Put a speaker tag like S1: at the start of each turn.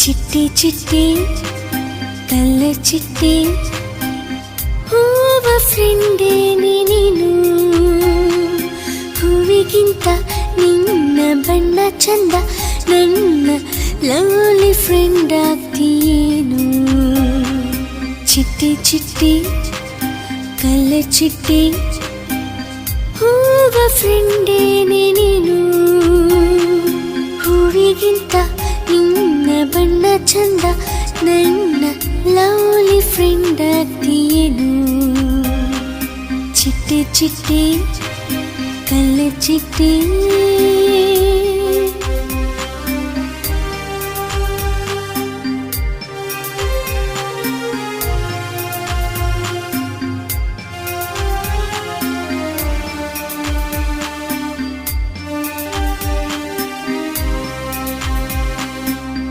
S1: ಚಿಟ್ಟಿ ಚಿಟ್ಟಿ ಕಲ್ಲ ಚಿಟ್ಟಿ ಹೂವ ಫ್ರೆಂಡೇ ನೀನು, ಹೂವಿಗಿಂತ ನಿನ್ನ ಬಣ್ಣ ಚಂದ, ನನ್ನ ಲವ್ಲಿ ಫ್ರೆಂಡ್ ಆಗ್ತೀಯೇನು. ಚಿಟ್ಟಿ ಚಿಟ್ಟಿ ಕಲ್ಲ ಚಿಟ್ಟಿ ಹೂವ ಫ್ರೆಂಡೇ ನೀನು, ಹೂವಿಗಿಂತ ನಿನ್ನ ಬಣ್ಣ ಚಂದ, ನನ್ನ ಲವ್ಲಿ ಫ್ರೆಂಡ್ ಆಗ್ತೀಯೇನು. ಚಿಟ್ಟಿ ಚಿಟ್ಟಿ ಕಲ್ಲ ಚಿಟ್ಟಿ